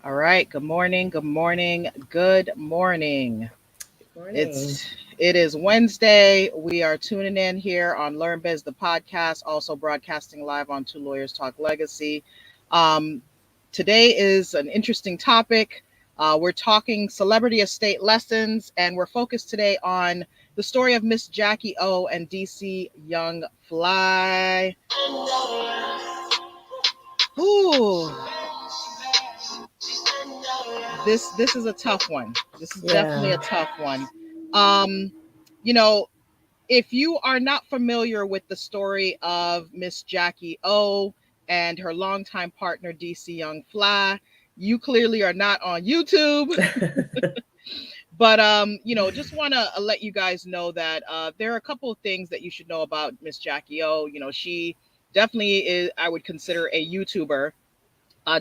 All right. Good morning. Good morning. Good morning. Morning. It is Wednesday. We are tuning in here on Learn Biz the podcast, also broadcasting live on Two Lawyers Talk Legacy. Um, Today is an interesting topic. We're talking celebrity estate lessons, and we're focused today on the story of Miss Jackie O and DC Young Fly. Ooh, this is a tough one. This is definitely Yeah. a tough one. Um, you know, if you are not familiar with the story of Miss Jackie O and her longtime partner DC Young Fly, you clearly are not on YouTube. But just want to let you guys know that there are a couple of things that you should know about Miss Jackie O. She definitely is, I would consider, a YouTuber.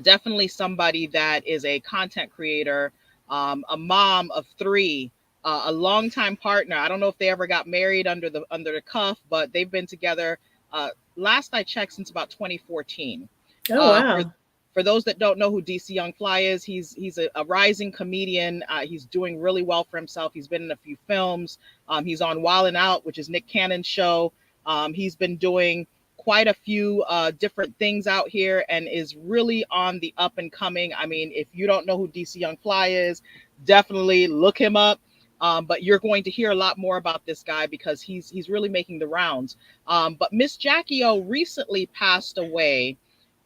Definitely somebody that is a content creator, a mom of three, a longtime partner. I don't know if they ever got married under the cuff, but they've been together. Uh, Last I checked, since about 2014. Oh Uh, for wow. for those that don't know who DC Young Fly is, he's a rising comedian. He's doing really well for himself. He's been in a few films. He's on Wild 'N Out, which is Nick Cannon's show. He's been doing quite a few different things out here and is really on the up and coming. I mean, if you don't know who DC Young Fly is, definitely look him up. But you're going to hear a lot more about this guy because he's really making the rounds. But Miss Jackie O recently passed away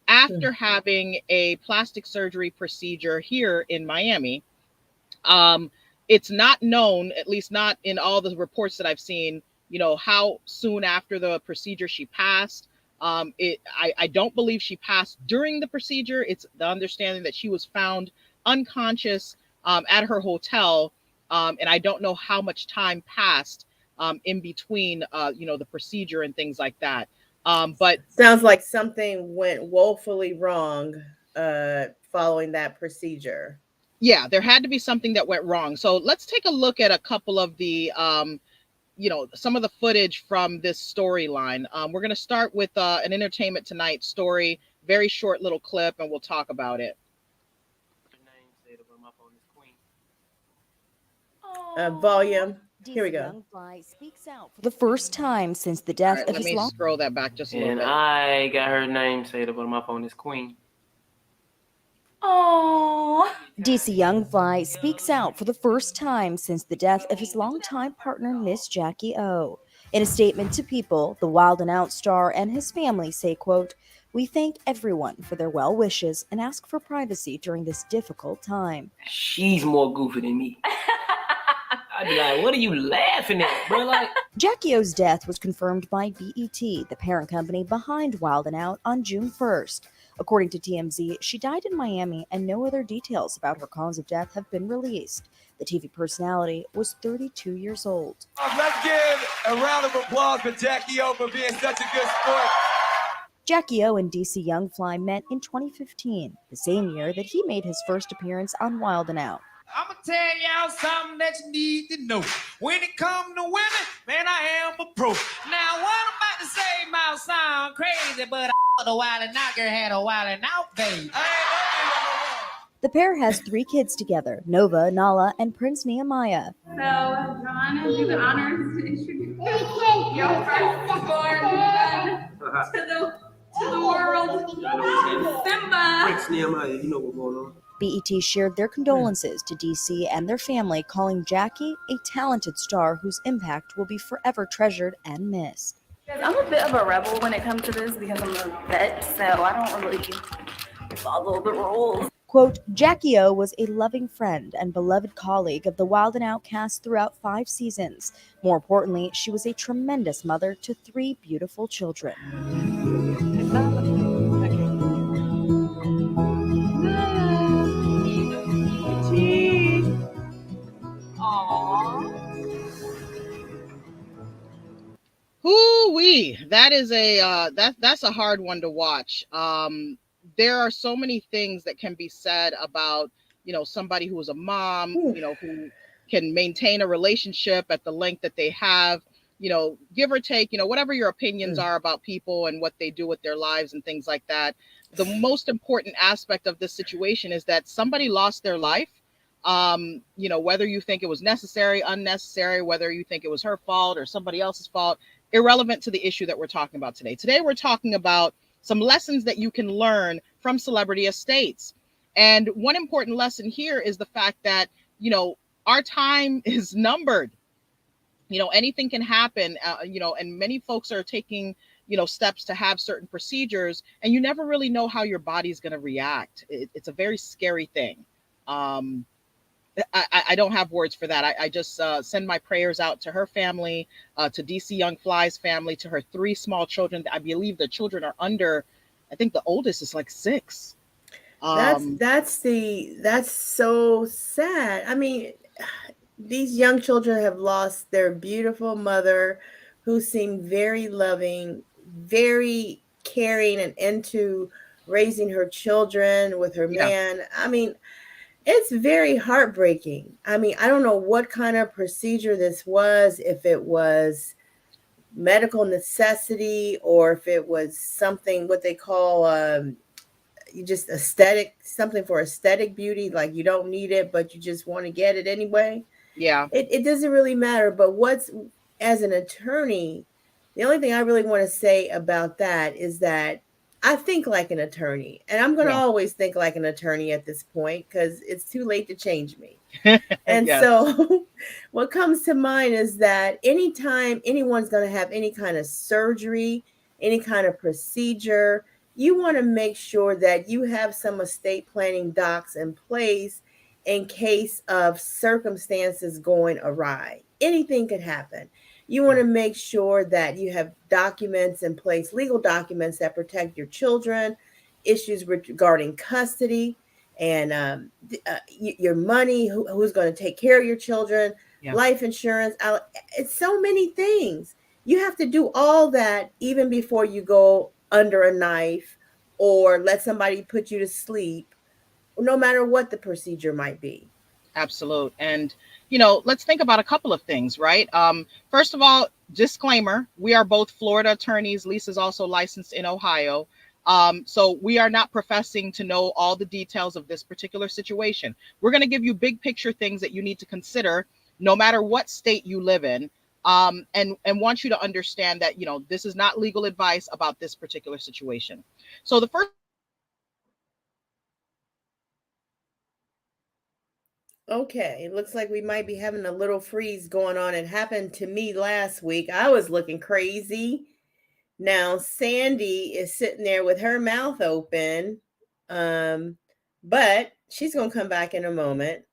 after having a plastic surgery procedure here in Miami. Um, it's not known, at least not in all the reports that I've seen, how soon after the procedure she passed. I don't believe she passed during the procedure. It's the understanding that she was found unconscious at her hotel. And I don't know how much time passed in between, the procedure and things like that. But Sounds like something went woefully wrong following that procedure. yeah, there had to be something that went wrong. So let's take a look at a couple of the some of the footage from this storyline. We're going to start with an Entertainment Tonight story, very short little clip, and we'll talk about it. Volume. Here we DC go. Young Fly speaks out for the first time since the All death right, of let his me long. scroll that back just a little And bit. I got her name saved up on my phone as Queen. Oh. DC Young Fly speaks out for the first time since the death of his longtime partner, Miss Jackie O. In a statement to People, the Wild 'N Out star and his family say, quote, "We thank everyone for their well wishes and ask for privacy during this difficult time." She's more goofy than me. I'd be like, what are you laughing at, bro? Like, Jackie O's death was confirmed by BET, the parent company behind Wild 'N Out, on June 1st. According to TMZ, she died in Miami and no other details about her cause of death have been released. The TV personality was 32 years old. Let's give a round of applause for Jackie O for being such a good sport. Jackie O and DC Young Fly met in 2015, the same year that he made his first appearance on Wild 'N Out. I'm gonna tell y'all something that you need to know. When it comes to women, man, I am a pro. Now, what I'm about to say might sound crazy, but the Wild 'N Out girl had a Wild 'N Out baby. The pair has 3 kids together, Nova, Nala, and Prince Nehemiah. So, John, do the honors to introduce your firstborn son to the world, Simba. Prince Nehemiah, you know what's going on. BET shared their condolences to DC and their family, calling Jackie a talented star whose impact will be forever treasured and missed. I'm a bit of a rebel when it comes to this because I'm a vet, so I don't really follow the rules. Quote, "Jackie O was a loving friend and beloved colleague of the Wild 'N Out cast throughout 5 seasons. More importantly, she was a tremendous mother to 3 beautiful children." Hoo-wee. That is that's a hard one to watch. There are so many things that can be said about, somebody who is a mom, who can maintain a relationship at the length that they have. give or take, whatever your opinions are about people and what they do with their lives and things like that. The most important aspect of this situation is that somebody lost their life. Whether you think it was necessary, unnecessary, whether you think it was her fault or somebody else's fault, irrelevant to the issue that we're talking about today. Today, we're talking about some lessons that you can learn from celebrity estates. And one important lesson here is the fact that, our time is numbered. Anything can happen, and many folks are taking, steps to have certain procedures, and you never really know how your body's going to react. It's a very scary thing. I don't have words for that. I just send my prayers out to her family, to DC Young Fly's family, to her 3 small children. I believe the children are under, I think the oldest is like 6. That's so sad. I mean, these young children have lost their beautiful mother, who seemed very loving, very caring, and into raising her children with her man. I mean, it's very heartbreaking. I mean, I don't know what kind of procedure this was, if it was medical necessity or if it was something, what they call just aesthetic, something for aesthetic beauty, like you don't need it, but you just want to get it anyway. Yeah. It doesn't really matter. But as an attorney, the only thing I really want to say about that is that I think like an attorney, and I'm going to always think like an attorney at this point, because it's too late to change me. And so what comes to mind is that anytime anyone's going to have any kind of surgery, any kind of procedure, you want to make sure that you have some estate planning docs in place in case of circumstances going awry. Anything could happen. You want to make sure that you have documents in place, legal documents that protect your children, issues regarding custody and your money, who's going to take care of your children, life insurance. It's so many things. You have to do all that even before you go under a knife or let somebody put you to sleep, no matter what the procedure might be. Absolute. And, let's think about a couple of things, right? First of all, disclaimer, we are both Florida attorneys. Lisa's also licensed in Ohio. So we are not professing to know all the details of this particular situation. We're going to give you big picture things that you need to consider no matter what state you live in. And want you to understand that, this is not legal advice about this particular situation. So the first. Okay, it looks like we might be having a little freeze going on. It happened to me last week. I was looking crazy. Now Sandy is sitting there with her mouth open, but she's going to come back in a moment,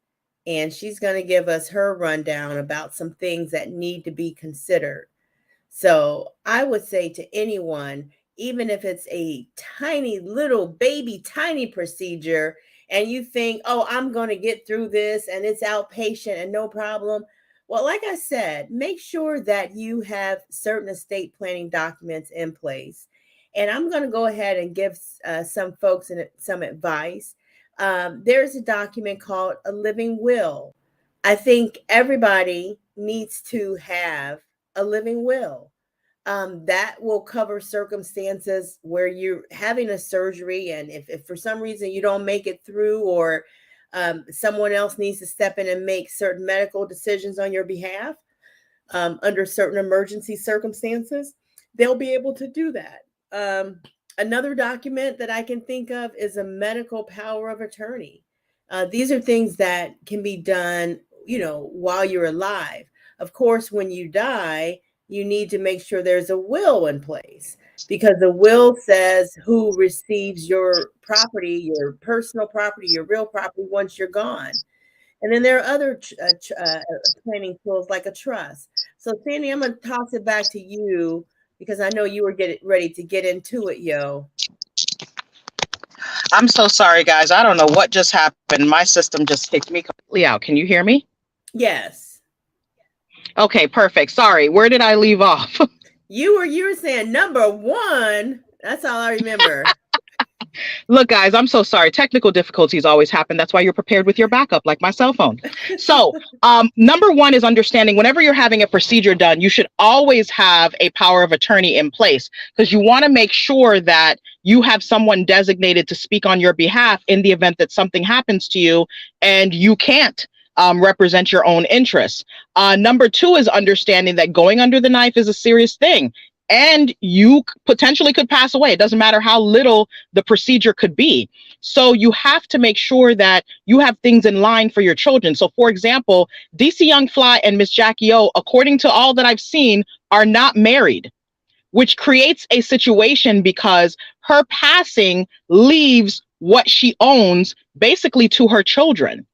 and she's going to give us her rundown about some things that need to be considered. So I would say to anyone, even if it's a tiny little baby, tiny procedure, and you think, oh, I'm going to get through this and it's outpatient and no problem. Well, like I said, make sure that you have certain estate planning documents in place. And I'm going to go ahead and give some folks some advice. There's a document called a living will. I think everybody needs to have a living will. That will cover circumstances where you're having a surgery, and if for some reason you don't make it through, or someone else needs to step in and make certain medical decisions on your behalf under certain emergency circumstances, they'll be able to do that. Another document that I can think of is a medical power of attorney. These are things that can be done, while you're alive. Of course, when you die, you need to make sure there's a will in place, because the will says who receives your property, your personal property, your real property once you're gone. And then there are other planning tools like a trust. So Sandy, I'm going to toss it back to you, because I know you were getting ready to get into it, yo. I'm so sorry, guys. I don't know what just happened. My system just kicked me completely out. Can you hear me? Yes. Okay, perfect. Sorry. Where did I leave off? You were saying number one. That's all I remember. Look, guys, I'm so sorry. Technical difficulties always happen. That's why you're prepared with your backup, like my cell phone. So, number one is understanding whenever you're having a procedure done, you should always have a power of attorney in place because you want to make sure that you have someone designated to speak on your behalf in the event that something happens to you and you can't represent your own interests. Number two is understanding that going under the knife is a serious thing. And you potentially could pass away. It doesn't matter how little the procedure could be. So you have to make sure that you have things in line for your children. So, for example, DC Young Fly and Miss Jackie O, according to all that I've seen, are not married, which creates a situation because her passing leaves what she owns basically to her children,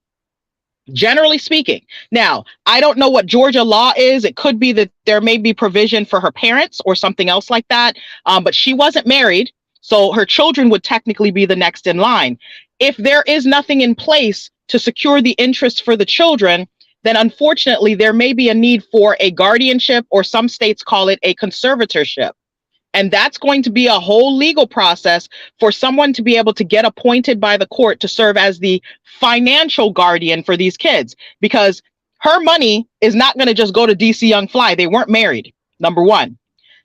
generally speaking. Now, I don't know what Georgia law is. It could be that there may be provision for her parents or something else like that. But she wasn't married, so her children would technically be the next in line. If there is nothing in place to secure the interest for the children, then unfortunately there may be a need for a guardianship, or some states call it a conservatorship. And that's going to be a whole legal process for someone to be able to get appointed by the court to serve as the financial guardian for these kids, because her money is not going to just go to DC Young Fly. They weren't married, number one.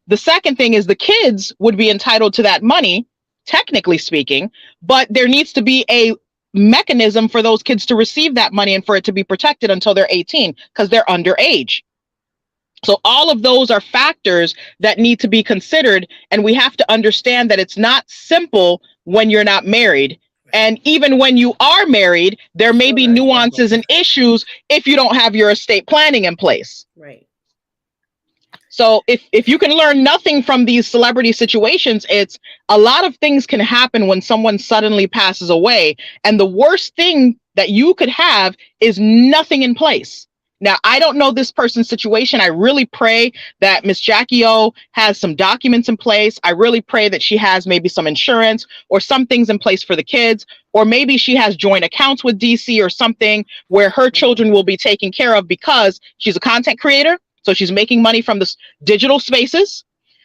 The second thing is the kids would be entitled to that money, technically speaking, but there needs to be a mechanism for those kids to receive that money and for it to be protected until they're 18 because they're underage. So all of those are factors that need to be considered. And we have to understand that it's not simple when you're not married. And even when you are married, there may be nuances and issues if you don't have your estate planning in place. Right. So if you can learn nothing from these celebrity situations, it's a lot of things can happen when someone suddenly passes away. And the worst thing that you could have is nothing in place. Now, I don't know this person's situation. I really pray that Miss Jackie O has some documents in place. I really pray that she has maybe some insurance or some things in place for the kids, or maybe she has joint accounts with DC or something where her children will be taken care of, because she's a content creator. So she's making money from the digital spaces.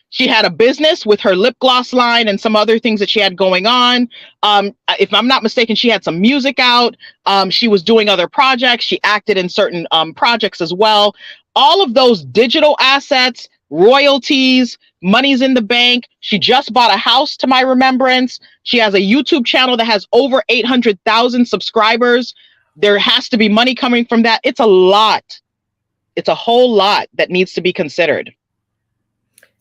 She had a business with her lip gloss line and some other things that she had going on. If I'm not mistaken, she had some music out. She was doing other projects. She acted in certain projects as well. All of those digital assets, royalties, money's in the bank. She just bought a house to my remembrance. She has a YouTube channel that has over 800,000 subscribers. There has to be money coming from that. It's a lot. It's a whole lot that needs to be considered.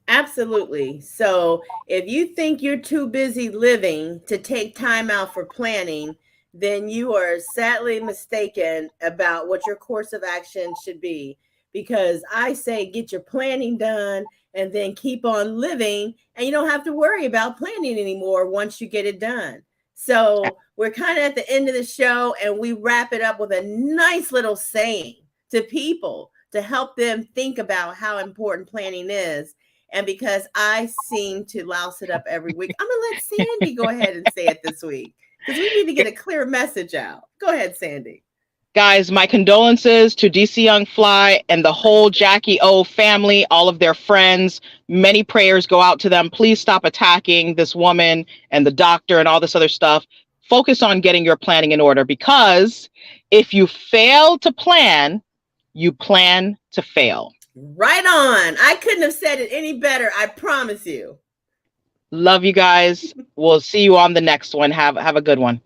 Absolutely. So if you think you're too busy living to take time out for planning, then you are sadly mistaken about what your course of action should be. Because I say get your planning done and then keep on living, and you don't have to worry about planning anymore once you get it done. So we're kind of at the end of the show, and we wrap it up with a nice little saying to people to help them think about how important planning is. And because I seem to louse it up every week, I'm going to let Sandy go ahead and say it this week, because we need to get a clear message out. Go ahead, Sandy. Guys, my condolences to DC Young Fly and the whole Jackie O family, all of their friends. Many prayers go out to them. Please stop attacking this woman and the doctor and all this other stuff. Focus on getting your planning in order, because if you fail to plan, you plan to fail. Right on. I couldn't have said it any better. I promise you. Love you guys. We'll see you on the next one. Have a good one.